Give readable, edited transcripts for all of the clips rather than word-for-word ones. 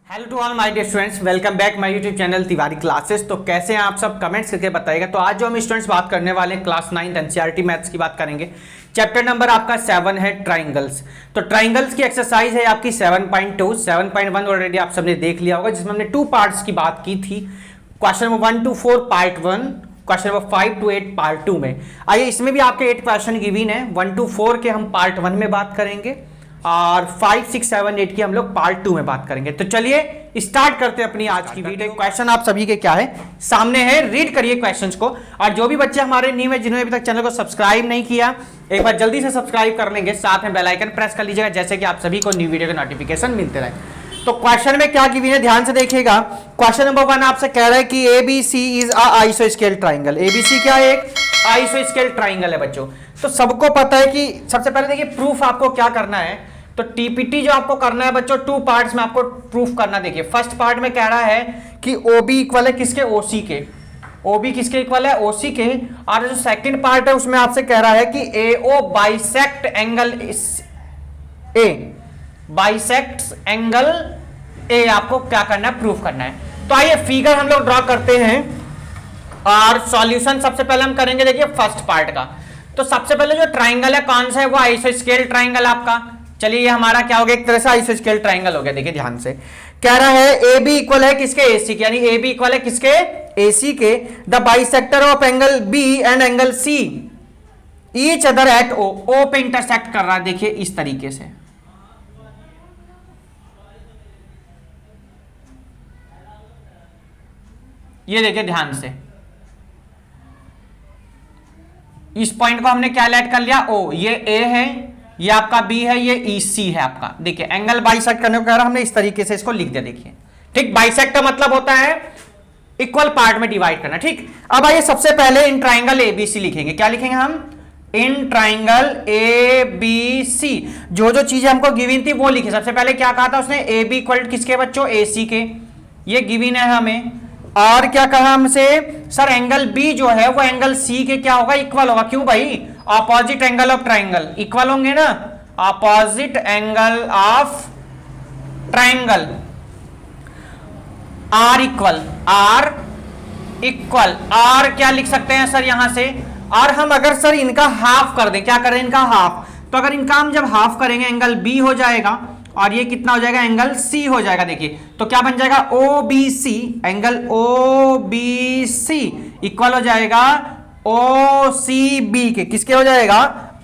Hello to all my dear students, welcome back my YouTube channel Tiwari classes. तो कैसे हैं आप सब, कमेंट्स करके बताइएगा। तो आज जो हम स्टूडेंट्स बात करने वाले हैं क्लास 9 एनसीईआरटी मैथ्स की बात करेंगे। चैप्टर नंबर आपका 7 है ट्राइंगल्स। तो ट्राइंगल्स की एक्सरसाइज है आपकी 7.2। 7.1 ऑलरेडी आप सबने देख लिया होगा, जिसमें हमने 2 पार्ट्स की बात की थी। Question number 1 to 4 part 1, question number 5 to 8 part 2 में। आइए इसमें भी आपके 8 क्वेश्चन गिवन है। 1 to 4 के हम पार्ट 1 में बात करेंगे और 5, 6, 7, 8 की हम लोग पार्ट 2 में बात करेंगे। तो चलिए स्टार्ट करते हैं अपनी आज की वीडियो। क्वेश्चन आप सभी के क्या है, सामने है, रीड करिए क्वेश्चंस को। और जो भी बच्चे हमारे न्यू है, जिन्होंने अभी तक चैनल को सब्सक्राइब नहीं किया, एक बार जल्दी से सब्सक्राइब कर लेंगे, साथ में बेल आइकन प्रेस कर लीजिएगा, जैसे कि आप सभी को न्यू वीडियो के नोटिफिकेशन मिलते रहे। तो क्वेश्चन में क्या गिवन है, ध्यान से देखिएगा। क्वेश्चन नंबर 1 आपसे कह रहा है कि एबीसी इज अ आइसोस्केल ट्राइंगल। एबीसी क्या है, एक आइसोस्केल ट्राइंगल है बच्चों। तो सबको पता है कि सबसे पहले देखिए प्रूफ आपको क्या करना है। तो टीपीटी जो आपको करना है बच्चों, 2 पार्ट्स में आपको प्रूफ करना। देखिए फर्स्ट पार्ट में कह रहा है कि ओबी इक्वल है किसके, ओसी के। ओबी किसके इक्वल है, ओसी के। और जो सेकंड पार्ट है उसमें आपसे कह रहा है कि AO bisect angle A, bisect angle A आपको क्या करना है, प्रूफ करना है। तो आइए फिगर हम लोग ड्रॉ करते हैं और सॉल्यूशन सबसे पहले हम करेंगे। देखिए फर्स्ट पार्ट का, तो सबसे पहले जो ट्राइंगल है कौन सा है, वो आइसोस्केल ट्राइंगल आपका। चलिए ये हमारा क्या हो गया, एक तरह से आइसोस्केल ट्राइंगल हो गया। देखिए ध्यान से कह रहा है ए बी इक्वल है किसके, एसी के, यानी ए बी इक्वल है किसके, एसी के। The bisector of angle B and angle C each other at O, O पे इंटरसेक्ट कर रहा है। देखिए इस तरीके से, ये देखिए ध्यान से, इस पॉइंट को हमने क्या लेट कर लिया, ओ। ये ए है, ये आपका बी है, ये ईसी है आपका। देखिए एंगल बाइसेक्ट करने को कह रहा हमने, इस तरीके से इसको लिख दिया। देखिए ठीक, बाइसेक्ट का मतलब होता है इक्वल पार्ट में डिवाइड करना। ठीक, अब आइए सबसे पहले इन ट्राइंगल एबीसी लिखेंगे। क्या लिखेंगे हम, इन ट्राइंगल एबीसी। जो जो चीजें हमको गिवन थी वो लिखे। सबसे पहले क्या कहा था उसने, ए बी इक्वल किसके बच्चों, एसी के, ये गिवन है हमें। और क्या कहा हमसे, सर एंगल बी जो है वो एंगल सी के क्या होगा, इक्वल होगा। क्यों भाई, opposite angle of triangle, equal होंगे ना, opposite angle of triangle. Are equal, are equal, are क्या लिख सकते हैं सर यहां से। और हम अगर सर इनका हाफ कर दें, क्या करें इनका हाफ, तो अगर इनका हम जब हाफ करेंगे एंगल बी हो जाएगा और ये कितना हो जाएगा, एंगल सी हो जाएगा। देखिए तो क्या बन जाएगा, O B C, angle O B C equal हो जाएगा ओ सी बी के। किसके हो जाएगा,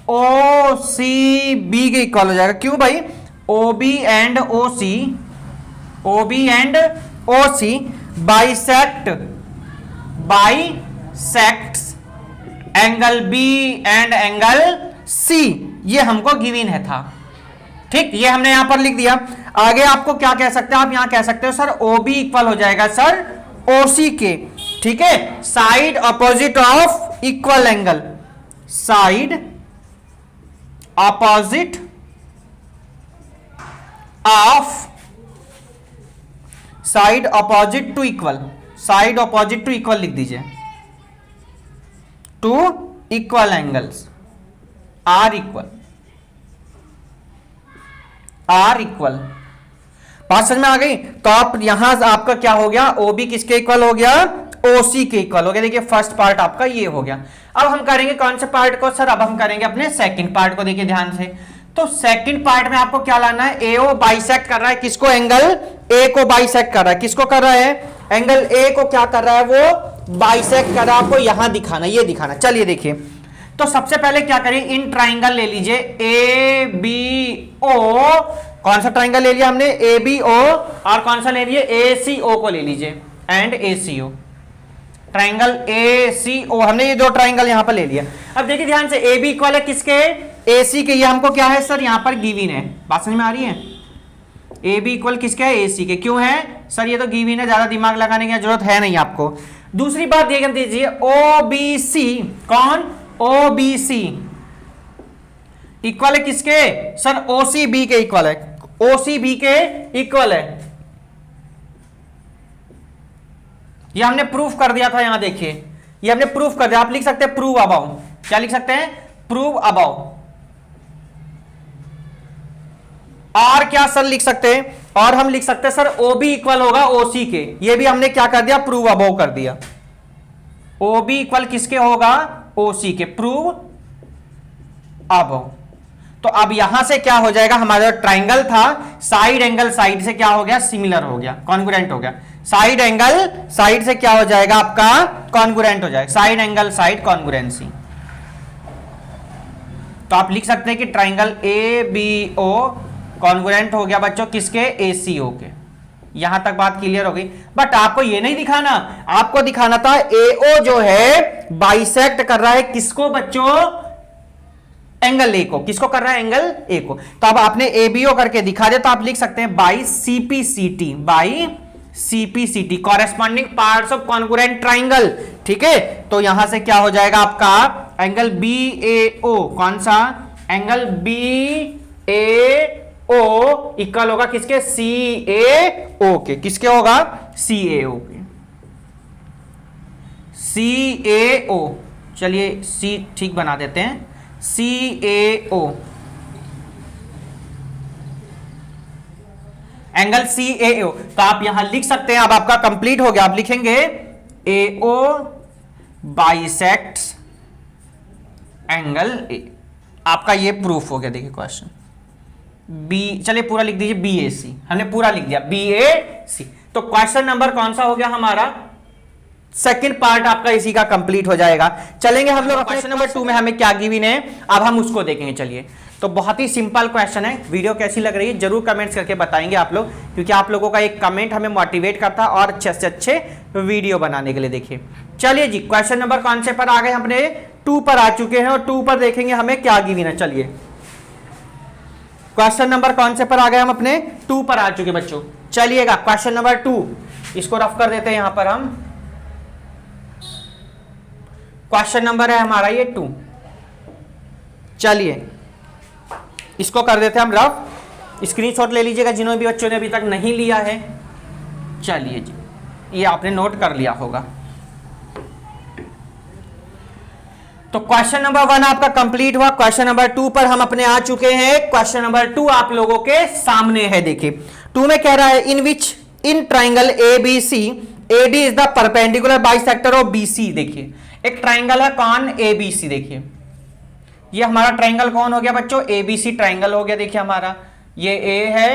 ओ सी बी के इक्वल हो जाएगा। क्यों भाई, O B and O C, O B and O C bisect, bisects angle B and angle C. ये हमको गिवन है था। ठीक, ये हमने यहां पर लिख दिया। आगे आपको क्या कह सकते हैं, आप यहां कह सकते हो सर ओ बी इक्वल हो जाएगा सर ओ सी के। ठीक है, side opposite of equal angle, side opposite of, side opposite to equal, side opposite to equal लिख दीजिए, to equal angles are equal, are equal. बात समझ में आ गई। तो आप यहां आपका क्या हो गया, ओ बी किसके इक्वल हो गया, ओसी के इक्वल हो गया। देखिए फर्स्ट पार्ट आपका ये हो गया। अब हम करेंगे कौन से पार्ट को सर, अब हम करेंगे अपने सेकंड पार्ट को। देखिए ध्यान से, तो सेकंड पार्ट में आपको क्या लाना है, एओ बाइसेक्ट कर रहा है किसको, एंगल ए को बाइसेक्ट कर रहा है। किसको कर रहा है, एंगल ए को क्या कर रहा है, वो बाइसेक्ट कर रहा है। आपको यहां दिखाना, ये दिखाना। चलिए देखिए, तो सबसे पहले क्या करें, इन ट्राइंगल ले लीजिए ए बी ओ। कौन सा ट्राइंगल ले लिया हमने, ए बी ओ, और कौन सा ले लिए, ए सी ओ को ले लीजिए, and A C O, triangle A सी ओ। हमने ये 2 ट्राइंगल यहां पर ले लिया। अब देखिए ध्यान से, ए बी इक्वल है किसके, ए सी के। ये हमको क्या है सर, यहां पर गिवन है। बात समझ में आ रही है, ए बी इक्वल किसके है, ए सी के। क्यों है सर, ये तो गिवन है, ज्यादा दिमाग लगाने की जरूरत है नहीं आपको। दूसरी बात देख दीजिए, ओ बी सी, कौन, ओ बी सी इक्वल है किसके सर, ओ सी बी के इक्वल है, ओ सी बी के इक्वल है। ये हमने प्रूफ कर दिया था। यहां देखिए ये हमने प्रूफ कर दिया। आप लिख सकते हैं प्रूव अबाउ, क्या लिख सकते हैं, प्रूव अबाउ। और क्या सर लिख सकते हैं, और हम लिख सकते हैं सर ओ बी इक्वल होगा ओसी के। ये भी हमने क्या कर दिया, प्रूव अबव कर दिया। ओ बी इक्वल किसके होगा, ओसी के, प्रूव अबव। तो अब यहां से क्या हो जाएगा, हमारा जो ट्राइंगल था साइड एंगल साइड से क्या हो गया, सिमिलर हो गया, कॉन्ग्रुएंट हो गया। साइड एंगल साइड से क्या हो जाएगा आपका, कॉन्ग्रुएंट हो जाएगा, साइड एंगल साइड कॉन्ग्रुएंसी। तो आप लिख सकते हैं कि triangle A B O congruent हो गया बच्चों किसके, एसीओ के। यहां तक बात क्लियर हो गई। बट आपको ये नहीं दिखाना, आपको दिखाना था एओ जो है बाइसेक्ट कर रहा है किसको बच्चों, एंगल ए को। किसको कर रहा है, एंगल ए को। तो अब आपने एबीओ करके दिखा दिया, तो आप लिख सकते हैं by CPCT, by CPCT corresponding parts of congruent triangle. ठीक है, तो यहां से क्या हो जाएगा आपका एंगल बी ए ओ, कौन सा एंगल बी ए ओ इक्वल होगा किसके, सी ए ओ के। किसके होगा, सी ए ओ के, सी ए ओ। चलिए सी ठीक बना देते हैं, सी ए ओ, एंगल सी ए ओ। तो आप यहां लिख सकते हैं, अब आपका कंप्लीट हो गया। आप लिखेंगे ए ओ बाइसेक्ट्स एंगल ए। आपका ये प्रूफ हो गया। देखिए क्वेश्चन बी, चलिए पूरा लिख दीजिए, बी ए सी, हमने पूरा लिख दिया बी ए सी। तो क्वेश्चन नंबर कौन सा हो गया हमारा, सेकंड पार्ट आपका इसी का कंप्लीट हो जाएगा। चलेंगे हम लोग क्वेश्चन नंबर 2 में हमें क्या गिवन है, अब हम उसको देखेंगे। चलिए, तो बहुत ही सिंपल क्वेश्चन है। वीडियो कैसी लग रही है जरूर कमेंट्स करके बताएंगे आप लोग, क्योंकि आप लोगों का एक कमेंट हमें मोटिवेट करता है और अच्छे से अच्छे वीडियो बनाने के लिए। देखिए चलिए जी, क्वेश्चन नंबर कौन से पर आ गए, हमने 2 पर आ चुके हैं, और 2 पर देखेंगे हमें क्या गिवन है। चलिए क्वेश्चन नंबर कौन से पर आ गए, हम अपने 2 पर आ चुके बच्चों। चलिएगा क्वेश्चन नंबर 2, इसको रफ कर देते हैं यहां पर हम। क्वेश्चन नंबर है हमारा ये 2। चलिए इसको कर देते हैं हम रफ, स्क्रीनशॉट ले लीजिएगा जिन्होंने भी बच्चों ने अभी तक नहीं लिया है। चलिए जी, ये आपने नोट कर लिया होगा। तो क्वेश्चन नंबर 1 आपका कंप्लीट हुआ। क्वेश्चन नंबर 2 पर हम अपने आ चुके हैं। क्वेश्चन नंबर 2 आप लोगों के सामने है। देखिए 2 में कह रहा है in which in triangle A B C AD is the perpendicular bisector of BC। देखिए एक ट्राइंगल है कौन, ABC। देखिए ये हमारा ट्राइंगल कौन हो गया बच्चों, ABC ट्राइंगल हो गया। देखिए हमारा ये A है,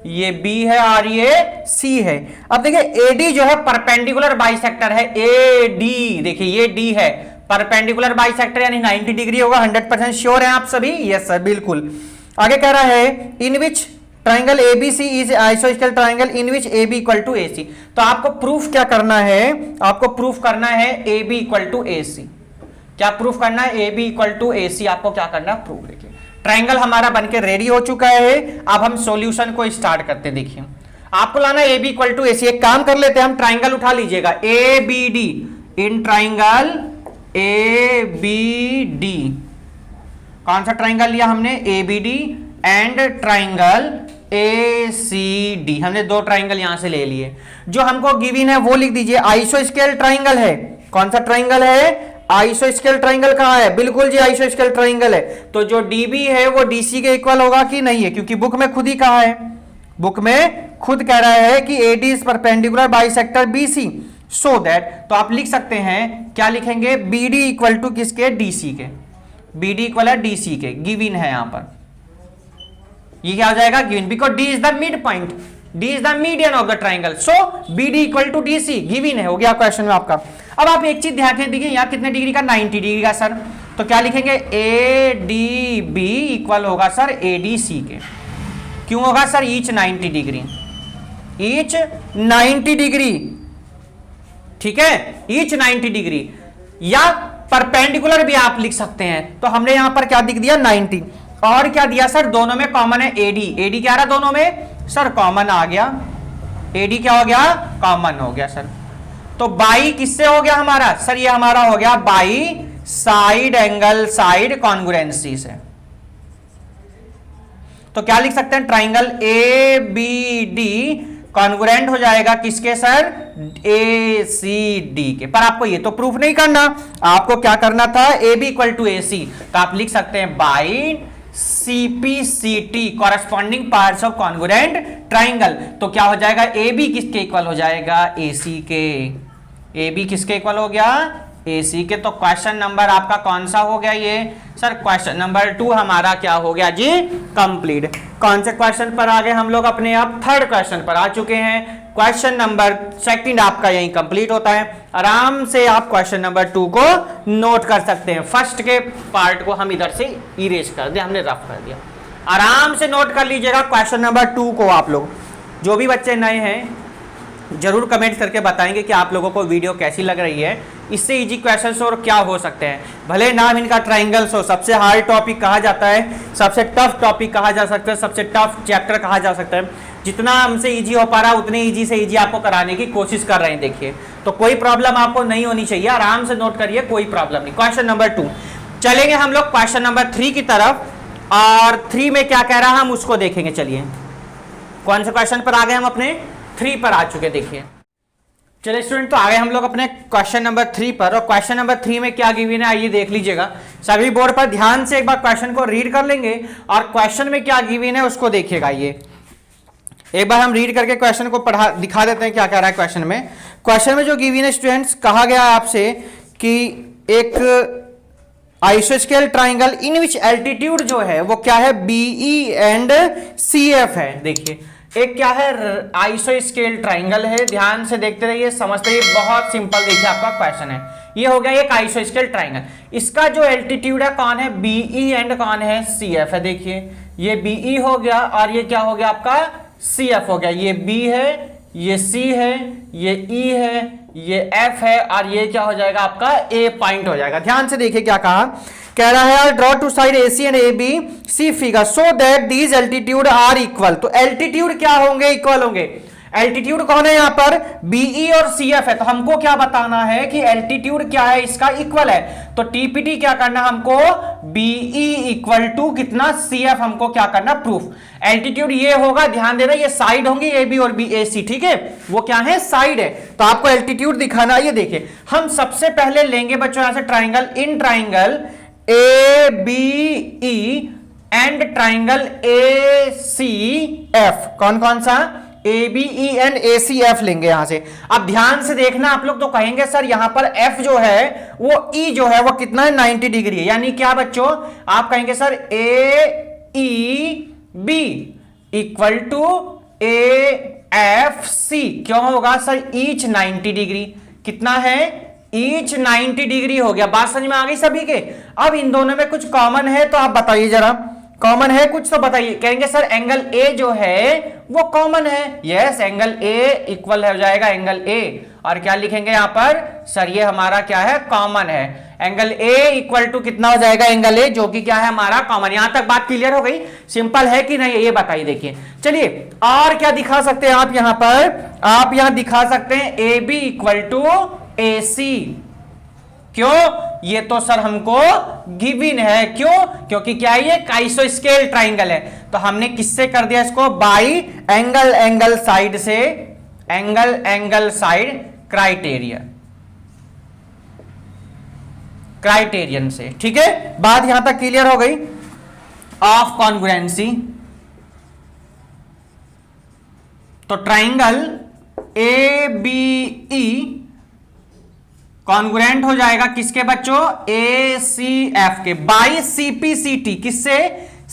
ये B है और ये C है। अब देखिए AD जो है परपेंडिकुलर बाइसेक्टर है AD। देखिए ये D है परपेंडिकुलर बाइसेक्टर, यानी 90 डिग्री होगा। 100% श्योर है आप सभी, यस सर बिल्कुल। आगे कह रहा है in which triangle ABC is आइसोस्केल triangle in which AB equal to AC। तो आपको प्रूफ क्या करना है, आपको प्रूफ करना है AB इक्वल टू AC। क्या प्रूफ करना है, AB इक्वल टू AC आपको क्या करना है, प्रूफ। देखिए ट्राइंगल हमारा बनके रेडी हो चुका है। अब हम सॉल्यूशन को स्टार्ट करते हैं। देखिए आपको लाना है AB इक्वल टू AC। एक काम कर लेते हैं हम, ट्राइंगल उठा लीजिएगा ABD। इन ट्राइंगल ABD कौन सा ट्राइंगल लिया हमने, ABD एंड ट्राइंगल ACD। हमने 2 ट्राइंगल यहां से ले लिए। जो हमको गिवन है वो लिख दीजिए, आइसोस्केल ट्राइंगल है। कौन सा ट्राइंगल है, आइसोस्केल ट्राइंगल कहां है, बिल्कुल जी आइसोस्केल ट्राइंगल है। तो जो DB है वो DC के इक्वल होगा कि नहीं है, क्योंकि बुक में खुद ही कहा है, बुक में खुद कह रहा है कि AD is perpendicular bisector BC so that. तो आप लिख सकते हैं, क्या लिखेंगे, BD इक्वल टू किसके, DC के। BD इक्वल है DC के, गिवन है यहां पर। ये क्या हो जाएगा, given, because D is the mid point, D is the median of the triangle, so BD equal to DC given है। हो गया क्वेश्चन में आपका। अब आप एक चीज ध्यान दीजिए, यहां कितने डिग्री का, 90 डिग्री का सर। तो क्या लिखेंगे, ADB इक्वल होगा सर ADC के। क्यों होगा sir, each 90 degree, each 90 degree. ठीक है, ईच 90 डिग्री, या परपेंडिकुलर भी आप लिख सकते हैं। तो हमने यहां पर क्या दिख दिया, 90। और क्या दिया सर, दोनों में कॉमन है AD क्या रहा दोनों में सर, कॉमन आ गया। AD क्या हो गया, कॉमन हो गया सर। तो बाई किससे हो गया हमारा सर, ये हमारा हो गया by side angle side congruency से। तो क्या लिख सकते हैं, ट्राइंगल ABD कॉन्ग्रुएंट हो जाएगा किसके सर, ACD के। पर आपको ये तो प्रूफ नहीं करना, आपको क्या करना था, AB इक्वल टू AC। तो आप लिख सकते हैं by CPCT corresponding parts of congruent triangle. तो क्या हो जाएगा, AB किसके इक्वल हो जाएगा, AC के। AB किसके इक्वल हो गया, AC के। तो क्वेश्चन नंबर आपका कौन सा हो गया ये सर, क्वेश्चन नंबर 2 हमारा क्या हो गया जी, कंप्लीट। कौन से क्वेश्चन पर आ गए हम लोग अपने, आप थर्ड क्वेश्चन पर आ चुके हैं। क्वेश्चन नंबर 2 आपका यही कंप्लीट होता है। आराम से आप क्वेश्चन नंबर 2 को नोट कर सकते हैं। फर्स्ट के पार्ट को हम इधर से इरेज कर दिया, हमने रफ कर दिया। आराम से नोट कर लीजिएगा क्वेश्चन नंबर 2 को। आप लोग जो भी बच्चे नए हैं जरूर कमेंट करके बताएंगे कि आप लोगों को वीडियो कैसी लग रही है। इससे इजी क्वेश्चंस और क्या हो सकते हैं, भले नाम इनका ट्राइंगल्स हो, सबसे हार्ड टॉपिक कहा जाता है, सबसे टफ टॉपिक कहा जा सकता है, सबसे टफ चैप्टर कहा जा सकता है। जितना हमसे इजी हो पा रहा है उतने इजी से इजी आपको कराने की कोशिश कर रहे हैं। देखिए, तो कोई प्रॉब्लम आपको नहीं होनी चाहिए, आराम से नोट करिए, कोई प्रॉब्लम नहीं। क्वेश्चन नंबर 2 चलेंगे हम लोग क्वेश्चन नंबर 3 की तरफ, और 3 में क्या कह रहा है हम उसको देखेंगे। चलिए, कौन से क्वेश्चन पर आ गए हम, अपने 3 पर आ चुके। देखिए चलिए स्टूडेंट, तो आ गए हम लोग अपने क्वेश्चन नंबर 3 पर, और क्वेश्चन नंबर 3 में क्या गिवन है आइए देख लीजिएगा। सभी बोर्ड पर ध्यान से एक बार क्वेश्चन को रीड कर लेंगे, और क्वेश्चन में क्या गिवन है उसको देखिएगा। ये एक बार हम रीड करके क्वेश्चन को पढ़ा दिखा देते हैं क्या कह रहा है क्वेश्चन में। क्वेश्चन में जो गिवन है स्टूडेंट्स, कहा गया है आपसे कि एक आइसोस्केल ट्राइंगल इन विच एल्टीट्यूड जो है वो क्या है, BE एंड CF है। देखिए एक क्या है, आइसोस्केल ट्राइंगल है। ध्यान से देखते रहिए, समझते रहिए, बहुत सिंपल। देखिए आपका क्वेश्चन है, ये हो गया एक आइसोस्केल ट्राइंगल। इसका जो एल्टीट्यूड है कौन है, BE एंड कौन है, CF है। देखिए ये BE हो गया, और ये क्या हो गया आपका, CF हो गया। ये B है, ये C है, ये E है, ये F है, और ये क्या हो जाएगा आपका A पॉइंट हो जाएगा। ध्यान से देखिए क्या कहा, कह रहा है draw to side AC and AB see figure so that these altitude are equal. तो एल्टीट्यूड क्या होंगे, इक्वल होंगे। एल्टीट्यूड कौन है यहाँ पर, BE और CF है। तो हमको क्या बताना है कि एल्टीट्यूड क्या है, इसका इक्वल है। तो TPT क्या करना हमको, BE इक्वल टू कितना, CF हमको क्या करना, प्रूफ। एल्टीट्यूड ये होगा, ध्यान देना, ये साइड होंगी AB और BAC, ठीक है, वो क्या है, साइड है। तो आपको एल्टीट्यूड दिखाना है। ये देखिए हम सबसे पहले लेंगे बच्चों यहां से triangle, in triangle ABE and triangle ACF। कौन कौन सा, ABE एंड ACF लेंगे यहां से। अब ध्यान से देखना, आप लोग तो कहेंगे सर यहां पर F जो है वो E जो है वो कितना है, 90 डिग्री है। यानी क्या बच्चों, आप कहेंगे sir AEB equal to AFC। क्यों होगा सर, ईच 90 डिग्री। कितना है, ईच 90 डिग्री हो गया। बात समझ में आ गई सभी के। अब इन दोनों में कुछ कॉमन है तो आप बताइए जरा, कॉमन है कुछ तो बताइए। कहेंगे सर एंगल A जो है वो कॉमन है। यस, एंगल A इक्वल हो जाएगा एंगल A, और क्या लिखेंगे यहां पर सर, ये हमारा क्या है, कॉमन है। एंगल A इक्वल टू कितना हो जाएगा, एंगल A जो कि क्या है हमारा कॉमन। यहां तक बात क्लियर हो गई, सिंपल है कि नहीं ये बताइए। देखिए चलिए, और क्या दिखा सकते हैं आप यहां पर, आप यहां दिखा सकते हैं AB इक्वल टू AC। क्यों, ये तो सर हमको गिवन है। क्यों, क्योंकि क्या है, ये आइसोस्केल ट्राइंगल है। तो हमने किससे कर दिया इसको, बाई एंगल एंगल साइड से, एंगल एंगल साइड क्राइटेरियन से। ठीक है, बात यहां तक क्लियर हो गई। ऑफ कॉन्ग्रुएंसी, तो ट्राइंगल ABE कॉन्ग्रुएंट हो जाएगा किसके बच्चों, ACF के, बाई CPCT। किससे,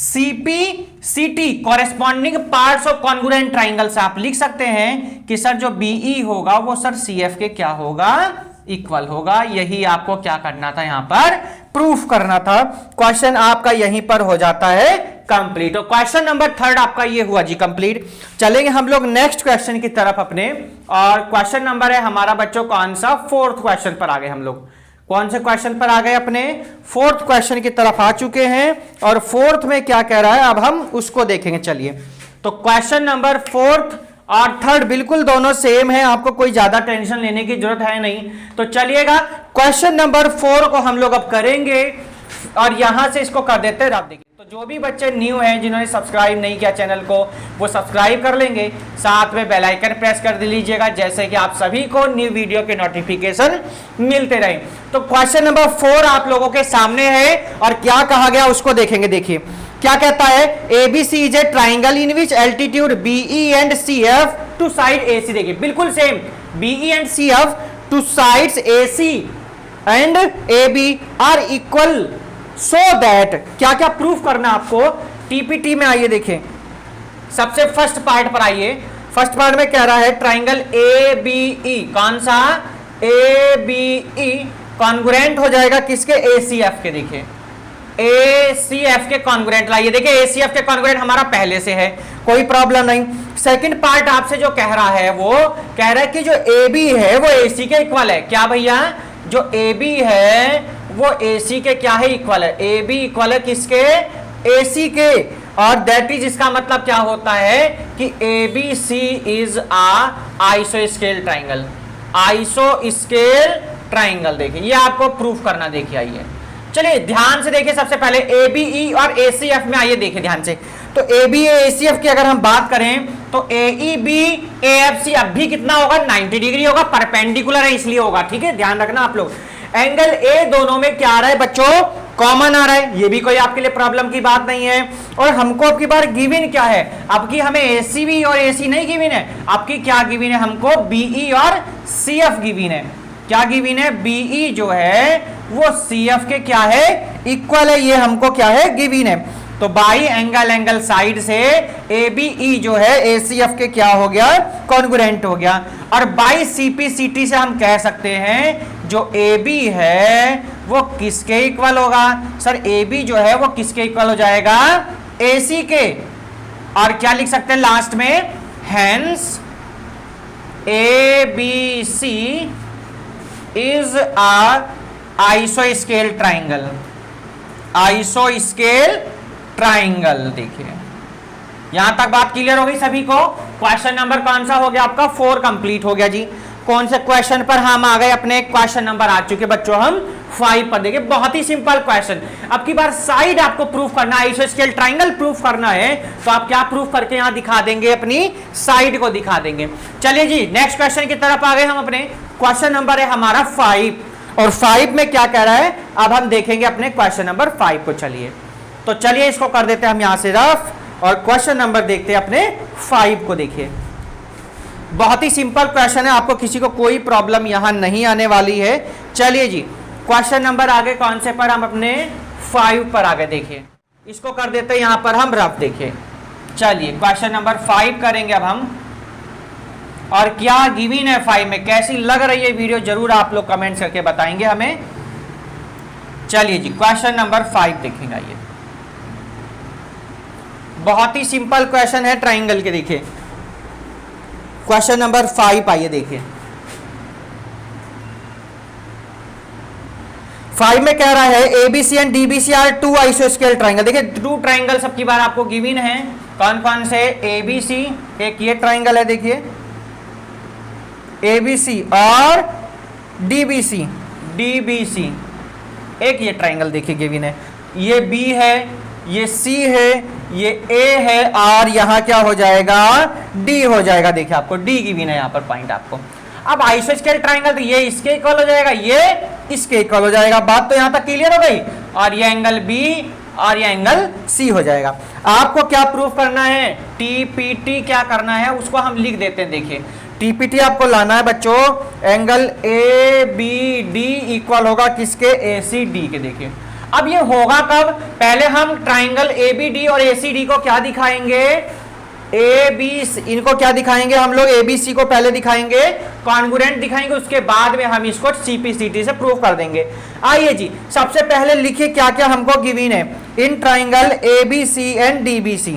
CPCT corresponding parts of congruent triangle से। आप लिख सकते हैं कि सर जो BE होगा वो सर CF के क्या होगा, इक्वल होगा। यही आपको क्या करना था, यहां पर प्रूफ करना था। क्वेश्चन आपका यहीं पर हो जाता है कंप्लीट। तो क्वेश्चन नंबर 3 आपका ये हुआ जी कंप्लीट। चलेंगे हम लोग नेक्स्ट क्वेश्चन की तरफ अपने, और क्वेश्चन नंबर है हमारा बच्चों कौन सा, 4th क्वेश्चन पर आ गए हम लोग। कौन से क्वेश्चन पर आ गए, अपने 4th क्वेश्चन की तरफ आ चुके हैं, और 4th में क्या कह रहा है अब हम उसको देखेंगे। चलिए, तो क्वेश्चन नंबर 4th और 3rd बिल्कुल दोनों सेम है, आपको कोई ज्यादा टेंशन लेने की जरूरत है नहीं। तो चलिएगा क्वेश्चन नंबर 4 को हम लोग अब करेंगे, और यहां से इसको कर देते हैं। आप देखिए, तो जो भी बच्चे न्यू हैं जिन्होंने सब्सक्राइब नहीं किया चैनल को, वो सब्सक्राइब कर लेंगे, साथ में बेल आइकन प्रेस कर लीजिएगा, जैसे कि आप सभी को न्यू वीडियो के नोटिफिकेशन मिलते रहे। तो क्वेश्चन नंबर 4 आप लोगों के सामने है, और क्या कहा गया उसको देखेंगे। देखिए क्या कहता है, ABC is a triangle in which altitude BE and CF to side AC. देखिए बिल्कुल same, BE and CF to sides AC and AB are equal, so that क्या क्या प्रूफ करना आपको टीपीटी में। आइए देखें, सबसे फर्स्ट पार्ट पर आइए। फर्स्ट पार्ट में कह रहा है ट्राइंगल ABE, कौन सा, ABE कॉन्ग्रुएंट हो जाएगा किसके, ACF के। देखिए ACF के कॉन्ग्रुएंट लाइए, देखिए ACF के कॉन्ग्रुएंट हमारा पहले से है, कोई प्रॉब्लम नहीं। सेकंड पार्ट आपसे जो कह रहा है वो कह रहा है कि जो AB है वो AC के इक्वल है। क्या भैया, जो AB है वो AC के क्या है, इक्वल है। AB इक्वल है किसके, AC के। और दैट इज, इसका मतलब क्या होता है कि ABC इज आइसोस्केल ट्राइंगल, आइसोस्केल ट्राइंगल। देखिए ये आपको प्रूफ करना, देखिए आइए, चलिए ध्यान से देखिए। सबसे पहले ABE और ACF में आइए देखिए ध्यान से। तो ABE ACF की अगर हम बात करें तो AEB AFC अब भी कितना होगा, 90 डिग्री होगा, परपेंडिकुलर है इसलिए होगा, ठीक है, ध्यान रखना आप लोग। एंगल A दोनों में क्या आ रहा है बच्चों, कॉमन आ रहा है, ये भी कोई आपके लिए प्रॉब्लम की बात नहीं है। और हमको अब की बार गिवन क्या है, अब की हमें ACB और AC नहीं गिवन है, आपकी क्या गिवन है, हमको BE और CF गिवन है। क्या गिवन है, BE जो है वो CF के क्या है, इक्वल है, ये हमको क्या है, गिवन है। तो बाई एंगल साइड से ABE जो है ACF के क्या हो गया, कॉन्ग्रुएंट हो गया। और बाई CPCT से हम कह सकते हैं जो AB है वो किसके इक्वल होगा, सर AB जो है वो किसके इक्वल हो जाएगा, AC के। और क्या लिख सकते हैं लास्ट में, हेंस ABC इज अ आइसोस्केल ट्राइंगल, आइसोस्केल ट्राइंगल। देखिए यहां तक बात क्लियर हो गई सभी को। क्वेश्चन नंबर कौन सा हो गया आपका, 4 कंप्लीट हो गया जी। कौन से क्वेश्चन पर हम आ गए, अपने क्वेश्चन नंबर आ चुके बच्चों हम 5 पर। देखिए बहुत ही सिंपल क्वेश्चन, अब की बार साइड आपको प्रूफ करना है, आइसोस्केल ट्राइंगल प्रूफ करना है, तो आप क्या प्रूफ करके यहां दिखा देंगे, अपनी साइड को दिखा देंगे। चलिए जी नेक्स्ट क्वेश्चन की तरफ आ गए हम अपने। क्वेश्चन नंबर है हमारा 5, और 5 में क्या कह रहा है, अब हम देखेंगे अपने क्वेश्चन नंबर 5 को। चलिए तो चलिए इसको कर देते हैं हम यहां से रफ, और क्वेश्चन नंबर देखते हैं अपने 5 को। देखिए बहुत ही सिंपल क्वेश्चन है, आपको किसी को कोई प्रॉब्लम यहां नहीं आने वाली है। चलिए जी क्वेश्चन नंबर आगे कौन से पर, हम अपने 5 पर आगे। देखिए इसको कर देते हैं यहां पर हम रफ। देखिए चलिए क्वेश्चन नंबर 5 करेंगे अब हम, और क्या गिवन है 5 में, कैसी लग रही है वीडियो जरूर आप लोग कमेंट्स करके बताएंगे हमें। चलिए जी क्वेश्चन नंबर 5 देखेंगे। ये बहुत ही सिंपल क्वेश्चन है ट्राइंगल के। देखिए क्वेश्चन नंबर 5 आइए देखिए। 5 में कह रहा है ABC एंड DBC आर 2 आइसोस्केल ट्राइंगल। देखिए 2 ट्राइंगल सबकी बार आपको गिवन है, कौन कौन से, ABC एक ये ट्राइंगल है, देखिए ABC और DBC एक ये ट्राइंगल देखिए गिवन है, ये B है, ये C है, ये A है, और यहां क्या हो जाएगा, D हो जाएगा। देखिए आपको D गिवन है यहाँ पर पॉइंट आपको। अब आइसोस्केल ट्राइंगल तो ये इसके इक्वल हो जाएगा, ये इसके इक्वल हो जाएगा, बात तो यहां तक क्लियर हो गई। और ये एंगल B और ये एंगल C हो जाएगा। आपको क्या प्रूफ करना है, TPT क्या करना है उसको हम लिख देते हैं। देखिए TPT आपको लाना है बच्चों, एंगल ABD इक्वल होगा किसके, ACD के। देखिए अब ये होगा कब, पहले हम ट्राइंगल ABD और ACD को क्या दिखाएंगे, इनको क्या दिखाएंगे हम लोग, ABC को पहले दिखाएंगे, कॉन्ग्रुएंट दिखाएंगे, उसके बाद में हम इसको CPCT से प्रूफ कर देंगे। आइए जी सबसे पहले लिखिए क्या क्या हमको गिवन है, in triangle ABC and DBC।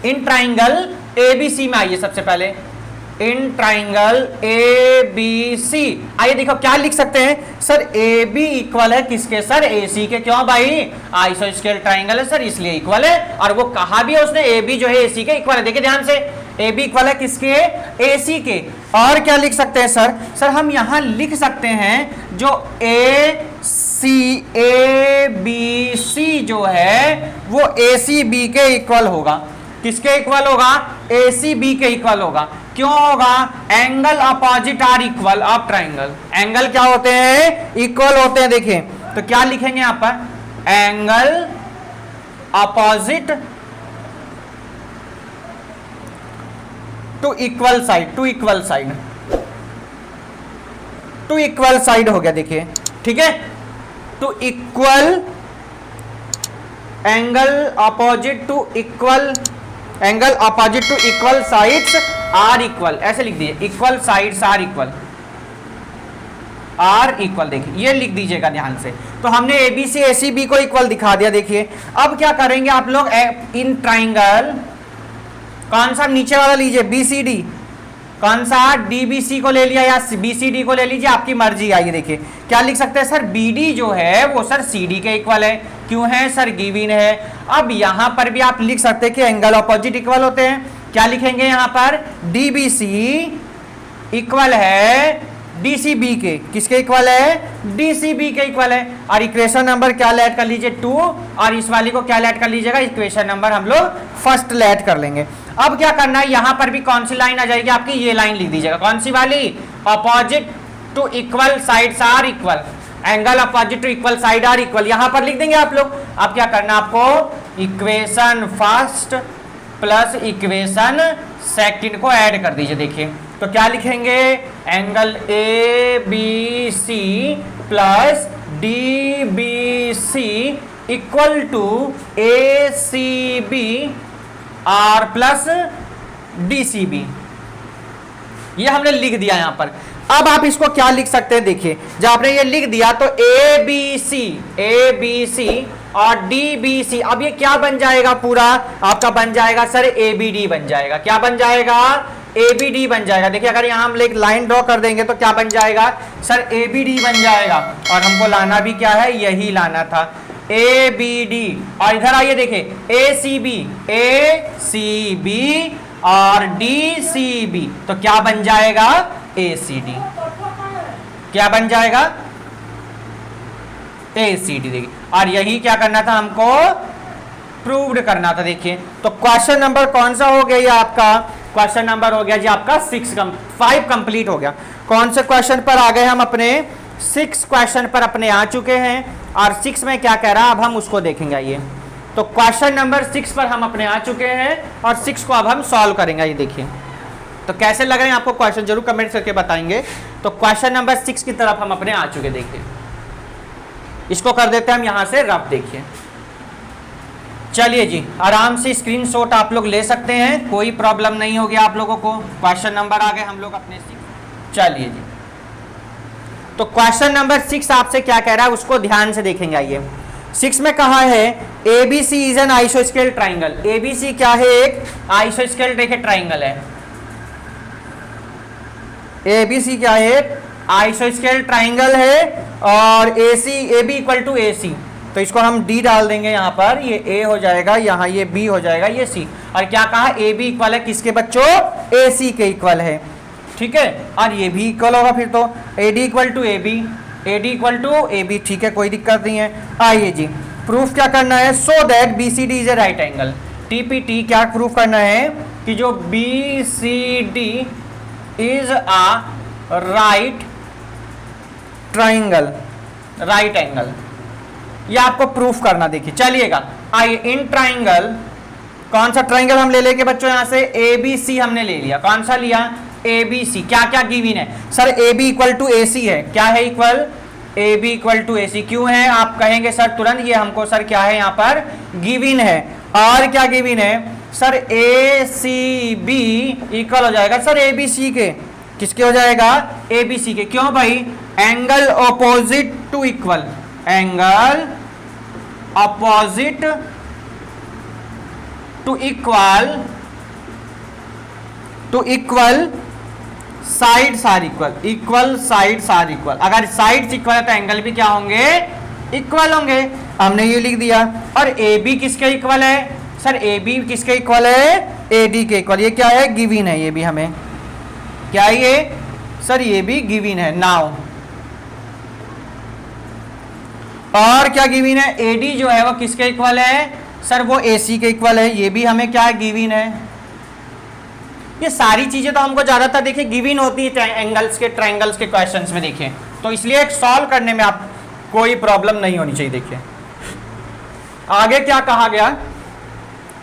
In triangle ABC में आइए सबसे पहले, इन ट्राइंगल ABC। आइए देखो क्या लिख सकते हैं, सर AB इक्वल है किसके, सर AC के। क्यों भाई, आइसोस्केल ट्राइंगल है सर इसलिए इक्वल है, और वो कहा भी है उसने AB जो है AC के इक्वल है। देखिए ध्यान से, AB इक्वल है किसके, AC के। और क्या लिख सकते हैं सर हम यहां लिख सकते हैं जो ABC जो है वो ACB के इक्वल होगा। किसके इक्वल होगा, ACB के इक्वल होगा। क्यों होगा, angle opposite are equal of triangle. Angle क्या होते हैं, इक्वल होते हैं। देखिए तो क्या लिखेंगे यहां पर, angle opposite to equal side, to equal side, to equal side हो गया देखिए, ठीक है। To equal angle opposite to equal, angle opposite to equal sides are equal, ऐसे लिख दीजिए, equal sides are equal, are equal, देखिए ये लिख दीजिएगा ध्यान से। तो हमने एबीसी एसीबी को इक्वल दिखा दिया। देखिए अब क्या करेंगे आप लोग, इन ट्राइंगल, कौन सा नीचे वाला लीजिए, बीसीडी, कौन सा डीबीसी को ले लिया या बीसीडी को ले लीजिए, आपकी मर्जी आई। देखिए क्या लिख सकते हैं सर, बीडी जो है वो सर सीडी के इक्वल है, क्यों है सर, गिवन है। अब यहां पर भी आप लिख सकते हैं कि एंगल अपोजिट इक्वल होते हैं, क्या लिखेंगे यहां पर, डीबीसी इक्वल है डीसीबी के, किसके इक्वल है, डीसीबी के इक्वल है। और इक्वेशन नंबर क्या ऐड कर लीजिए, 2, और इस वाली को क्या ऐड कर लीजिएगा, इक्वेशन नंबर हम लोग फर्स्ट ऐड कर लेंगे। अब क्या करना है, यहां पर भी कौन सी लाइन आ जाएगी आपकी, ये लाइन लिख दीजिएगा, कौन सी वाली, opposite to equal sides are equal, angle opposite to equal side are equal, यहां पर लिख देंगे आप लोग। अब क्या करना आपको, equation first plus equation second को ऐड कर दीजिए। देखिए तो क्या लिखेंगे, angle A B C plus D B C equal to A C B are plus D C B, ये हमने लिख दिया यहां पर। अब आप इसको क्या लिख सकते हैं, देखिए जब आपने ये लिख दिया तो ए बी सी और डी बी सी, अब ये क्या बन जाएगा, पूरा आपका बन जाएगा सर ए बी डी बन जाएगा, क्या बन जाएगा, ए बी डी बन जाएगा। देखिए अगर यहां हम एक लाइन ड्रॉ कर देंगे तो क्या बन जाएगा सर, ए बी डी बन जाएगा। और हमको लाना भी क्या है, यही लाना था, ए बी डी। और इधर आइए देखिए, ए सी बी और डी सी बी, तो क्या बन जाएगा, ए सी डी, क्या बन जाएगा, ए सी डी। देखिए और यही क्या करना था हमको, प्रूव्ड करना था। देखिए तो क्वेश्चन नंबर कौन सा हो गया, ये आपका क्वेश्चन नंबर हो गया जी आपका 5 कंप्लीट हो गया। कौन से क्वेश्चन पर आ गए हम, अपने 6 क्वेश्चन पर अपने आ चुके हैं। और 6 में क्या कह रहा है अब हम उसको देखेंगे। ये तो क्वेश्चन नंबर 6 पर हम अपने आ चुके हैं और 6 को अब हम सॉल्व करेंगे। ये देखिए तो कैसे लग रहे हैं आपको क्वेश्चन, जरूर कमेंट करके बताएंगे। तो क्वेश्चन नंबर 6 की तरफ हम अपने आ चुके। देखिए इसको कर देते हैं हम यहां से रफ। देखिए चलिए जी, आराम से स्क्रीनशॉट आप लोग ले सकते हैं, कोई प्रॉब्लम नहीं होगी आप लोगों को। क्वेश्चन नंबर आ गए हम लोग अपने 6। चलिए जी, तो क्वेश्चन नंबर 6 आपसे क्या कह रहा है उसको ध्यान से देखेंगे। आइए 6 में कहा है, एबीसी इज एन आइसोस्केल ट्राइंगल। एबीसी क्या है, एक आइसोस्केल देखिए ट्राइंगल है। एबीसी क्या है, आइसोस्केल ट्राइंगल है। और AC, AB equal to AC, तो इसको हम डी डाल देंगे यहाँ पर, ये ए हो जाएगा, यहाँ ये बी हो जाएगा, ये सी। और क्या कहा, ए बी इक्वल है किसके बच्चों, ए सी के इक्वल है, ठीक है। और ये भी इक्वल होगा फिर तो, A D equal to A B, A D equal to A B, ठीक है, कोई दिक्कत नहीं है। आइए जी, प्रूफ क्या करना है, so that B C D is a right angle. TPT क्या प्रूफ करना है कि जो B C D is a right triangle, right angle, ये आपको प्रूफ करना। देखिए चलिएगा, आइए इन ट्राइंगल, कौन सा ट्राइंगल हम ले लेंगे बच्चों, यहां से ए बी सी हमने ले लिया। कौन सा लिया, ए बी सी। क्या क्या गिवन है sir, A B equal to A C है। क्या है equal, A B equal to A C. क्यों है आप कहेंगे सर तुरंत, ये हमको सर क्या है यहाँ पर गिवन है। और क्या गिवन है सर, ए सी बी इक्वल हो जाएगा सर ए बी सी के, किसके हो जाएगा, ए बी सी के। क्यों भाई, angle opposite to equal, angle opposite to equal sides are equal, equal sides are equal. अगर साइड्स इक्वल है तो एंगल भी क्या होंगे, इक्वल होंगे। हमने ये लिख दिया। और ए बी किसके इक्वल है सर, ए बी किसके इक्वल है, ए डी के इक्वल। ये क्या है, गिवन है, ये भी हमें क्या है ये सर, ये भी गिवन है। नाउ और क्या गिवन है, ए डी जो है वो किसके इक्वल है सर, वो ए सी के इक्वल है, ये भी हमें क्या है, गिवन है। ये सारी चीजें तो हमको ज्यादातर देखिए गिवन होती है एंगल्स के, ट्रायंगल्स के क्वेश्चंस में। देखिए तो इसलिए एक सॉल्व करने में आप कोई प्रॉब्लम नहीं होनी चाहिए। देखिए आगे क्या कहा गया,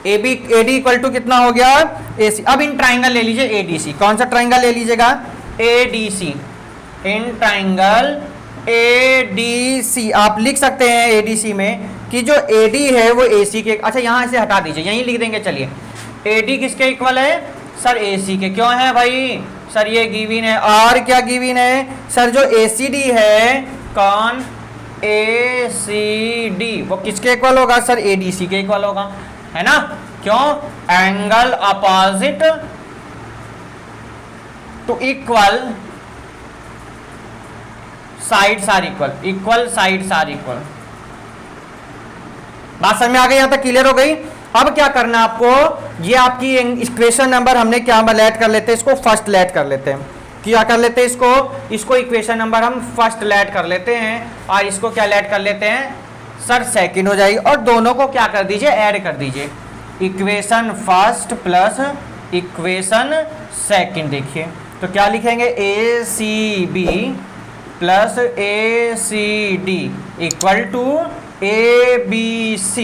AB AD इक्वल टू कितना हो गया AC। अब इन ट्राइंगल ले लीजिए ADC, कौन सा ट्राइंगल ले लीजिएगा ADC, इन ट्राइंगल ADC आप लिख सकते हैं ADC में कि जो AD है वो AC के, अच्छा यहां से हटा दीजिए, यहीं लिख देंगे, चलिए AD किसके इक्वल है सर AC के, क्यों है भाई सर ये गिवन है, और क्या गिवन है सर जो ACD है, कौन ACD वो किसके इक्वल होगा सर ADC के इक्वल होगा, है ना, क्यों angle opposite to equal sides are equal, equal sides are equal. बात समझ में आ गई, यहां तक क्लियर हो गई। अब क्या करना आपको, ये आपकी इक्वेशन नंबर हमने क्या लेट कर लेते हैं, इसको फर्स्ट लेट कर लेते हैं, क्या कर लेते हैं इसको इक्वेशन नंबर हम फर्स्ट लेट कर लेते हैं, और इसको क्या लेट कर लेते हैं सर सेकंड हो जाएगी, और दोनों को क्या कर दीजिए ऐड कर दीजिए, equation first plus equation second. देखिए तो क्या लिखेंगे ACB plus ACD equal to ABC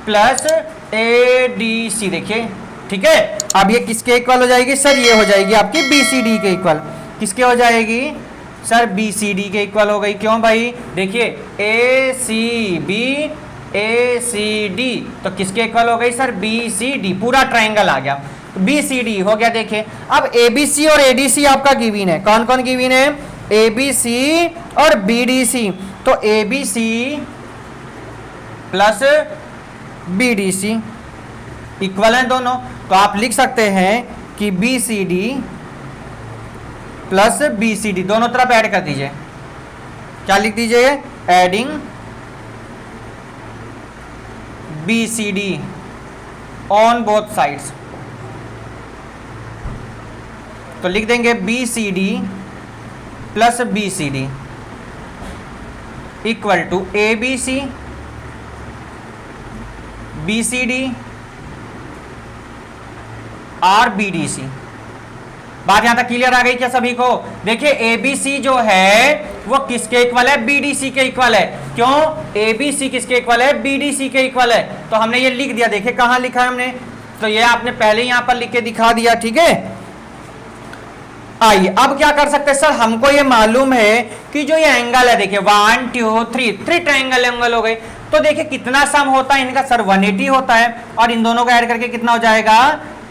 plus ADC। देखिए ठीक है, अब ये किसके इक्वल हो जाएगी सर, ये हो जाएगी आपकी BCD के इक्वल, किसके हो जाएगी सर BCD के इक्वल हो गई, क्यों भाई देखिए ACB ACD तो किसके इक्वल हो गई सर BCD, पूरा ट्राइंगल आ गया, BCD हो गया। देखिए अब ABC और ADC आपका गिवन है, कौन कौन गिवन है ABC और BDC, तो ABC प्लस BDC इक्वल है दोनों, तो आप लिख सकते हैं कि BCD प्लस BCD दोनों तरफ ऐड कर दीजिए, क्या लिख दीजिए adding BCD on both sides, तो लिख देंगे BCD plus BCD equal to ABC BCD और BDC। बात यहां तक क्लियर आ गई क्या सभी को? देखिए ABC जो है वो किसके इक्वल है, BDC के इक्वल है, क्यों ABC किसके इक्वल है BDC के इक्वल है, तो हमने ये लिख दिया, देखिए कहां लिखा है हमने, तो ये आपने पहले यहां पर लिख के दिखा दिया, ठीक है। आइए अब क्या कर सकते हैं सर, हमको ये मालूम है कि जो ये एंगल है, देखिए 1 2 3 ट्रायंगल एंगल हो गए, तो देखिए कितना सम होता है इनका सर 180 होता है, और इन दोनों को ऐड करके कितना हो जाएगा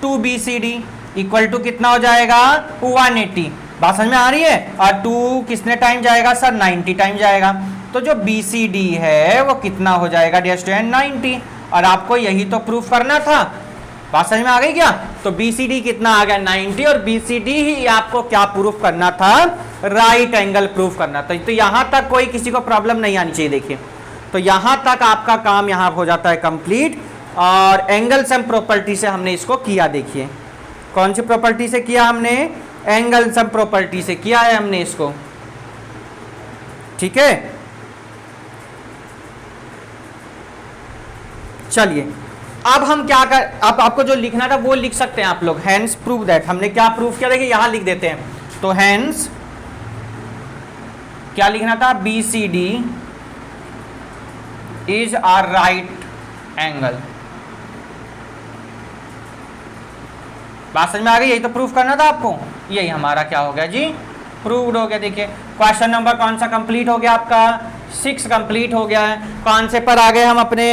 2BCD इक्वल टू कितना हो जाएगा 180। बात समझ में आ रही है, और 2 कितने टाइम जाएगा सर 90 टाइम जाएगा, तो जो BCD है वो कितना हो जाएगा डियर स्टूडेंट 90, और आपको यही तो प्रूफ करना था। बात समझ में आ गई क्या? तो BCD कितना आ गया 90, और BCD ही आपको क्या प्रूफ करना था, राइट एंगल प्रूफ करना था। तो यहां तक कोई किसी को प्रॉब्लम नहीं आनी चाहिए। देखिए तो यहां तक आपका काम यहां हो जाता है कंप्लीट, और एंगल सम प्रॉपर्टी से हमने इसको किया। देखिए कौन सी प्रॉपर्टी से किया हमने, एंगल सम प्रॉपर्टी से किया है हमने इसको, ठीक है। चलिए अब हम क्या कर, अब आपको जो लिखना था वो लिख सकते हैं आप लोग, हैंस प्रूव दैट, हमने क्या प्रूफ किया देखिए यहां लिख देते हैं, तो हैंस क्या लिखना था BCD is a right angle. बात समझ में आ गई, यही तो प्रूफ करना था आपको, यही हमारा क्या हो गया जी प्रूव्ड हो गया। देखिए क्वेश्चन नंबर कौन सा कंप्लीट हो गया आपका 6 कंप्लीट हो गया है। कौन से पर आ गए हम अपने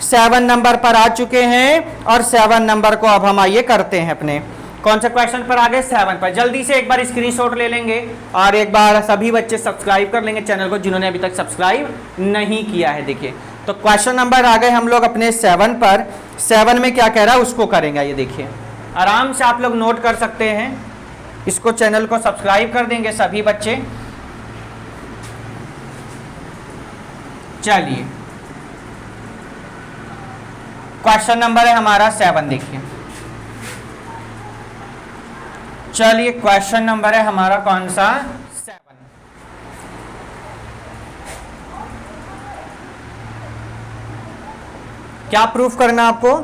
7 नंबर पर आ चुके हैं, और 7 नंबर को अब हम आइए करते हैं अपने कौन से क्वेश्चन पर आ गए 7 पर। जल्दी से एक बार स्क्रीनशॉट ले लेंगे, और एक बार सभी बच्चे सब्सक्राइब कर लेंगे चैनल को जिन्होंने अभी तक सब्सक्राइब नहीं किया है। देखिए तो क्वेश्चन नंबर आ गए हम लोग अपने 7 पर, 7 में क्या कह रहा है उसको करेंगे। ये देखिए आराम से आप लोग नोट कर सकते हैं, इसको चैनल को सब्सक्राइब कर देंगे सभी बच्चे। चलिए क्वेश्चन नंबर है हमारा 7, देखिए चलिए क्वेश्चन नंबर है हमारा कौन सा 7। क्या प्रूफ करना आपको,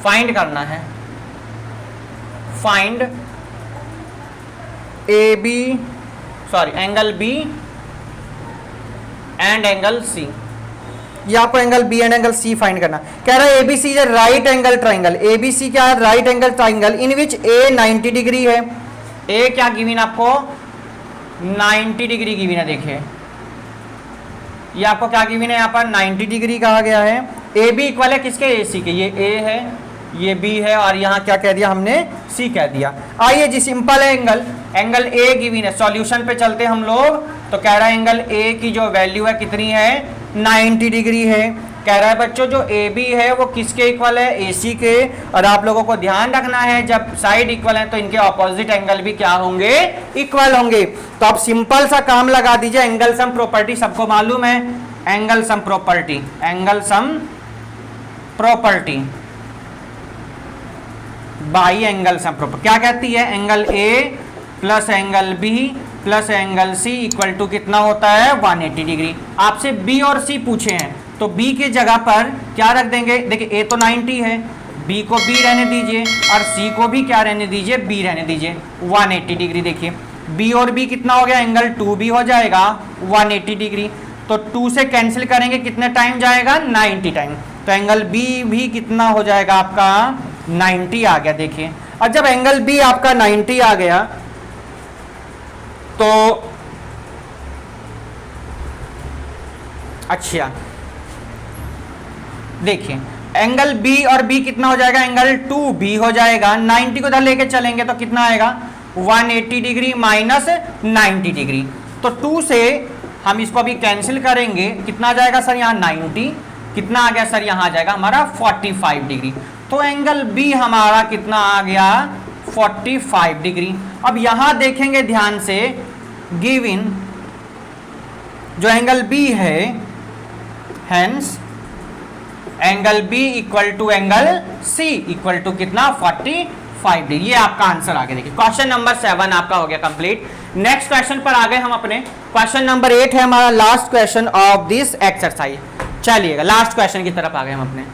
फाइंड करना है, find angle B and angle C। ये आपको angle B and angle C find करना। कह रहा है ABC is right angle triangle, ABC क्या है, right angle triangle in which A 90 degree है। ए क्या गिवन आपको 90 डिग्री गिवन है। देखिए ये आपको क्या गिवन है, यहाँ पर 90 डिग्री कहा गया है। ए बी इक्वल है किसके, ए सी के, ये ए है ये बी है और यहाँ क्या कह दिया हमने, सी कह दिया। आइए जी सिंपल है, एंगल ए गिवन है, सॉल्यूशन पे चलते हम लोग। तो कह रहा है एंगल ए की जो वैल्यू है कितनी है, 90 डिग्री है। कह रहा है बच्चों जो ए बी है वो किसके इक्वल है, ए सी के। और आप लोगों को ध्यान रखना है जब साइड इक्वल है तो इनके ऑपोजिट एंगल भी क्या होंगे, इक्वल होंगे। तो आप सिंपल सा काम लगा दीजिए, एंगल सम प्रॉपर्टी सबको मालूम है, angle sum property, angle sum property by angle sum property क्या कहती है, angle A plus angle B plus angle C equal to कितना होता है, 180 डिग्री। आपसे बी और सी पूछे हैं तो बी की जगह पर क्या रख देंगे, देखिए ए तो 90 है, बी को बी रहने दीजिए और सी को भी क्या रहने दीजिए, बी रहने दीजिए, 180 डिग्री। देखिए बी और बी कितना हो गया, एंगल 2B हो जाएगा 180 डिग्री। तो 2 से कैंसिल करेंगे कितने टाइम जाएगा, 90 टाइम। तो एंगल बी भी कितना हो जाएगा आपका 90 आ गया। देखिए और जब एंगल बी आपका 90 आ गया तो अच्छा देखिए एंगल बी और बी कितना हो जाएगा, एंगल 2B हो जाएगा। 90 को इधर लेके चलेंगे तो कितना आएगा, 180 डिग्री माइनस 90 डिग्री। तो 2 से हम इसको अभी कैंसिल करेंगे, कितना आ जाएगा सर यहाँ 90, कितना आ गया सर यहाँ आ जाएगा हमारा 45 डिग्री। तो एंगल बी हमारा कितना आ गया 45 डिग्री। अब यहां देखेंगे ध्यान से, गिवन जो एंगल बी है, hence angle B equal to angle C equal to कितना 45 डिग्री। ये आपका आंसर आ गया। देखिए क्वेश्चन नंबर 7 आपका हो गया कंप्लीट। नेक्स्ट क्वेश्चन पर आ गए हम अपने, क्वेश्चन नंबर 8 है हमारा last question of this exercise. चलिएगा लास्ट क्वेश्चन की तरफ आ गए हम अपने।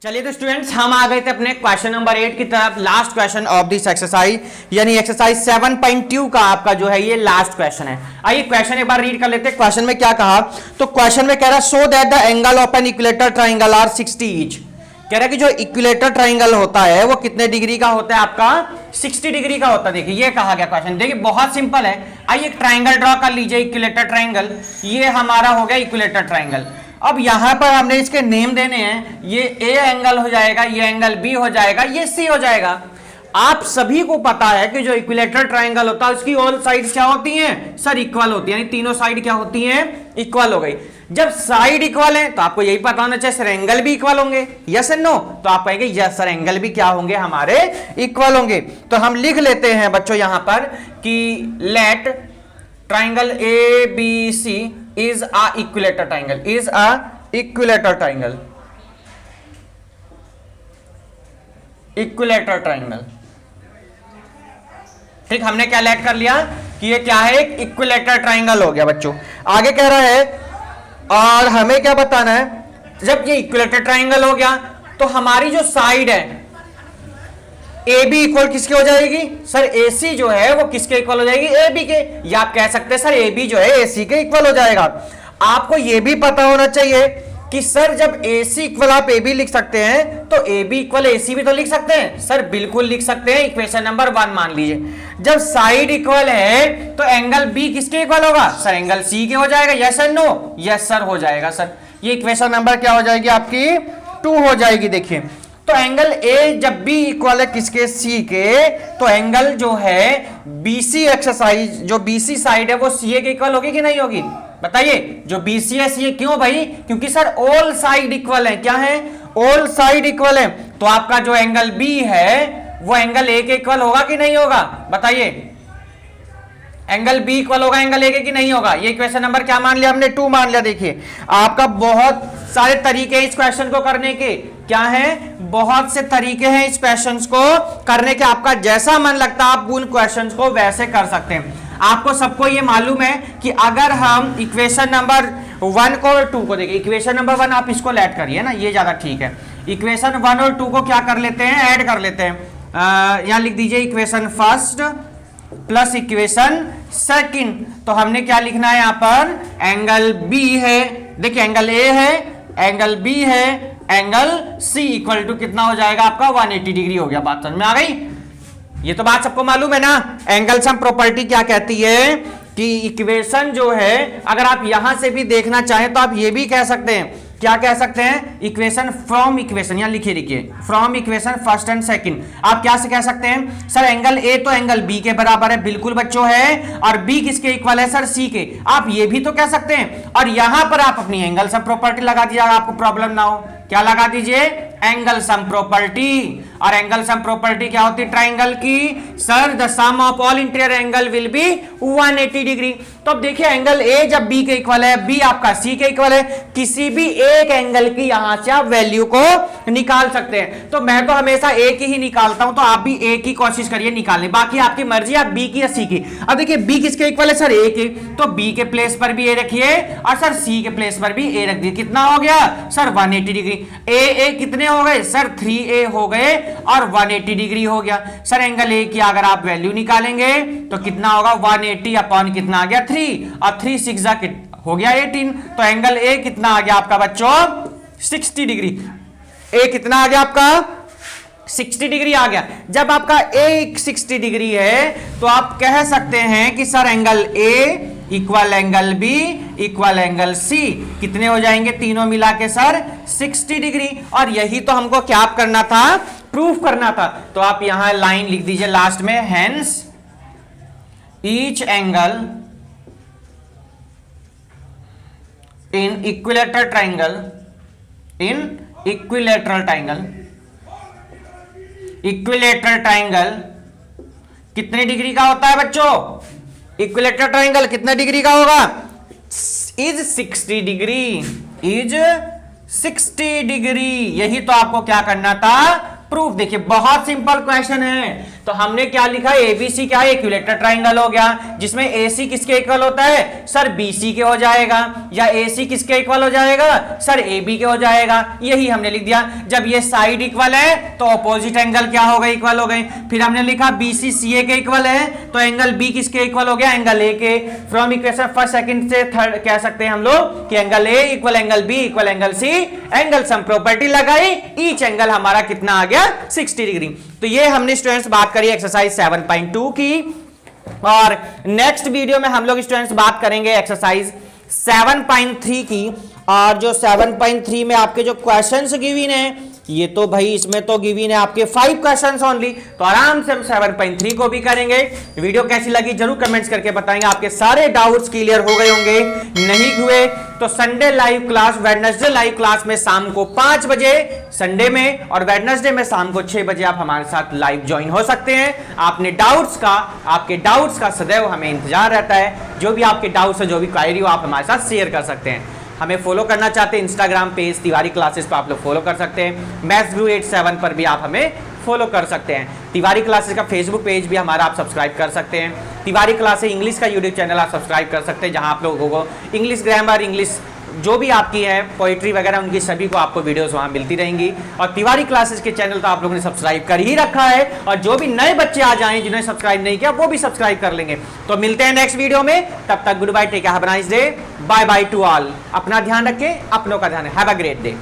चलिए तो स्टूडेंट्स हम आ गए थे अपने क्वेश्चन नंबर 8 की तरफ, last question of this exercise, यानी एक्सरसाइज 7.2 का आपका जो है ये लास्ट क्वेश्चन है। आइए क्वेश्चन एक बार रीड कर लेते हैं। क्वेश्चन में क्या कहा, तो क्वेश्चन में कह रहा है so that the angle of an equilateral triangle are 60 each. कह रहा है कि जो इक्विलेटरल ट्राइंगल होता है वो कितने डिग्री का होता है आपका, 60 डिग्री का होता है। देखिए ये कहा गया क्वेश्चन, देखिए बहुत सिंपल है। आइए एक ट्राइंगल ड्रॉ कर लीजिए, इक्विलेटरल ट्राइंगल, ये हमारा हो गया इक्विलेटरल ट्राइंगल। अब यहां पर हमने इसके नेम देने हैं, ये ए एंगल हो जाएगा, ये एंगल बी हो जाएगा, ये सी हो जाएगा। आप सभी को पता है कि जो इक्विलेटरल ट्राइंगल होता है उसकी ऑल साइड्स क्या होती हैं सर, इक्वल होती है, यानी तीनों साइड क्या होती हैं, इक्वल हो गई। जब साइड इक्वल है तो आपको यही पता होना चाहिए सर एंगल भी इक्वल होंगे, यस एंड नो। तो आप कहेंगे यस सर एंगल भी क्या होंगे हमारे, इक्वल होंगे। तो हम लिख लेते हैं बच्चों यहां पर कि let triangle A B C is a equilateral triangle, is a equilateral triangle, equilateral triangle। ठीक, हमने क्या लेट कर लिया कि ये क्या है, एक इक्विलेटरल ट्राइंगल हो गया बच्चों। आगे कह रहा है और हमें क्या बताना है, जब ये इक्विलेटरल ट्राइंगल हो गया तो हमारी जो साइड है ए बी इक्वल किसके हो जाएगी सर, ए सी जो है वो किसके इक्वल हो जाएगी, ए बी के। या आप कह सकते हैं सर ए बी जो है ए सी के इक्वल हो जाएगा। आपको ये भी पता होना चाहिए कि सर जब ए सी इक्वल आप ए बी लिख सकते हैं तो ए बी इक्वल ए सी भी तो लिख सकते हैं सर, बिल्कुल लिख सकते हैं। इक्वेशन नंबर 1 मान लीजिए, जब साइड इक्वल है तो एंगल बी किसके इक्वल होगा सर, एंगल सी के हो जाएगा, yes and no, yes sir हो जाएगा सर। ये इक्वेशन नंबर क्या हो जाएगी आपकी 2 हो जाएगी। देखिए तो एंगल ए जब बी इक्वल है किसके, सी के, तो एंगल जो है बीसी एक्सरसाइज, जो बीसी साइड है वो सीए के इक्वल होगी कि नहीं होगी, बताइए। जो बीसी है सीए, क्यों भाई, क्योंकि सर ऑल साइड इक्वल है, क्या है, ऑल साइड इक्वल है। तो आपका जो एंगल बी है वो एंगल ए के इक्वल होगा कि नहीं होगा, बताइए। एंगल बी इक्वल होगा एंगल ए के कि नहीं होगा। ये क्वेश्चन नंबर क्या मान लिया हमने, 2 मान लिया। देखिए आपका बहुत सारे तरीके हैं इस क्वेश्चन को करने के, क्या है, बहुत से तरीके हैं इस क्वेश्चन को करने के। आपका जैसा मन लगता है आप उन क्वेश्चन को वैसे कर सकते हैं। आपको सबको ये मालूम है कि अगर हम इक्वेशन नंबर 1 को और 2 को देखें, इक्वेशन नंबर 1 आप इसको ऐड करिए ना, ये ज्यादा ठीक है। इक्वेशन 1 और 2 को क्या कर लेते हैं, ऐड कर लेते हैं। यहां लिख दीजिए equation first plus equation second. तो हमने क्या लिखना है यहाँ पर, एंगल बी है, देखिए एंगल ए है एंगल बी है एंगल सी इक्वल टू कितना हो जाएगा आपका 180 डिग्री हो गया। बात समझ में आ गई? ये तो बात सबको मालूम है ना। एंगल सम प्रॉपर्टी क्या कहती है कि इक्वेशन जो है, अगर आप यहां से भी देखना चाहें तो आप ये भी कह सकते हैं, क्या कह सकते हैं, इक्वेशन फ्रॉम इक्वेशन, यहां लिखिए देखिए from equation first and second. आप क्या से कह सकते हैं, सर एंगल ए तो एंगल बी के बराबर है, बिल्कुल बच्चों है, और बी किसके इक्वल है सर, सी के। आप ये भी तो कह सकते हैं, और यहां पर आप अपनी एंगल सम प्रॉपर्टी लगा दीजिए, आपको प्रॉब्लम ना हो। क्या लगा दीजिए, एंगल सम प्रॉपर्टी। और एंगल सम प्रॉपर्टी क्या होती है ट्राइंगल की, sir the sum of all interior angle will be 180 degree. तो अब देखिए एंगल ए जब बी के इक्वल है, बी आपका सी के इक्वल है, किसी भी एक एंगल की यहां से आप वैल्यू को निकाल सकते हैं। तो मैं तो हमेशा ए की ही निकालता हूं, तो आप भी ए की कोशिश करिए निकालने, बाकी आपकी मर्जी, आप बी की या सी की। अब देखिए बी किसके इक्वल है सर, ए के, तो बी के प्लेस पर भी ए रखिए और सर सी के प्लेस पर भी ए रख दिए। कितना हो गया सर 180 डिग्री। ए कितने हो गए सर 3a हो गए और 180 डिग्री हो गया। सर एंगल ए की अगर आप वैल्यू निकालेंगे तो कितना होगा 180 अपॉन कितना आ गया 3, और 3 6 हो गया 18। तो एंगल ए कितना आ गया आपका बच्चों 60 डिग्री। ए कितना आ गया आपका 60 डिग्री आ गया। जब आपका ए 60 डिग्री है तो आप कह सकते हैं कि sir angle A equal angle B equal angle C कितने हो जाएंगे तीनों मिला के सर 60 डिग्री। और यही तो हमको क्या करना था, प्रूफ करना था। तो आप यहां लाइन लिख दीजिए लास्ट में, hence each angle in equilateral triangle, in equilateral triangle, equilateral triangle कितने डिग्री का होता है बच्चों, इक्विलेटरल ट्राइंगल कितने डिग्री का होगा, इज 60 डिग्री, इज 60 डिग्री। यही तो आपको क्या करना था, प्रूफ। देखिए बहुत सिंपल क्वेश्चन है। तो हमने क्या लिखा, एबीसी क्या है, इक्विलेटरल ट्राइंगल हो गया, जिसमें एसी किसके इक्वल होता है सर बीसी के हो जाएगा, या एसी किसके इक्वल हो जाएगा सर एबी के हो जाएगा। यही हमने लिख दिया। जब ये साइड इक्वल है तो ऑपोजिट एंगल क्या हो गए, इक्वल हो गए। फिर हमने लिखा बीसी सीए के इक्वल है तो एंगल बी किसके इक्वल हो गया, एंगल ए के। फ्रॉम इक्वेशन फर्स्ट सेकंड से थर्ड कह सकते हैं हम लोग कि angle A equal angle B equal angle C, angle sum property लगाई, ईच एंगल हमारा कितना आ गया 60 डिग्री। तो ये हमने स्टूडेंट्स बात करी एक्सरसाइज 7.2 की। और नेक्स्ट वीडियो में हम लोग स्टूडेंट्स बात करेंगे एक्सरसाइज 7.3 की। और जो 7.3 में आपके जो क्वेश्चंस गिवन है, ये तो भाई इसमें तो गिवन है आपके 5 क्वेश्चंस ओनली, तो आराम से हम 7.3 को भी करेंगे। वीडियो कैसी लगी जरूर कमेंट्स करके बताएंगे। आपके सारे डाउट्स क्लियर हो गए होंगे, नहीं हुए तो Sunday live class, Wednesday live class में शाम को 5 बजे संडे में, और वेडनेसडे में शाम को 6 बजे आप हमारे साथ लाइव ज्वाइन हो सकते हैं। आपके डाउट्स का सदैव हमें इंतजार रहता है। जो भी आपके डाउट्स है, जो भी क्वायरी हो, आप हमारे साथ शेयर कर सकते हैं। हमें फॉलो करना चाहते हैं इंस्टाग्राम पेज तिवारी क्लासेस पर आप लोग फॉलो कर सकते हैं। मैथ्स गुरु 87 पर भी आप हमें फॉलो कर सकते हैं। तिवारी क्लासेस का फेसबुक पेज भी हमारा आप सब्सक्राइब कर सकते हैं। तिवारी क्लासेस इंग्लिश का यूट्यूब चैनल आप सब्सक्राइब कर सकते हैं, जहां आप लोगों को इंग्लिश ग्रामर, इंग्लिश जो भी आपकी है पोइट्री वगैरह, उनकी सभी को आपको वीडियोस वहां मिलती रहेंगी। और तिवारी क्लासेस के चैनल तो आप लोगों ने सब्सक्राइब कर ही रखा है, और जो भी नए बच्चे आ जाएं जिन्होंने सब्सक्राइब नहीं किया वो भी सब्सक्राइब कर लेंगे। तो मिलते हैं नेक्स्ट वीडियो में, तब तक good bye, take care, have a nice day, bye bye to all. अपना ध्यान रखें, अपनों का ध्यान, हैव अ ग्रेट डे।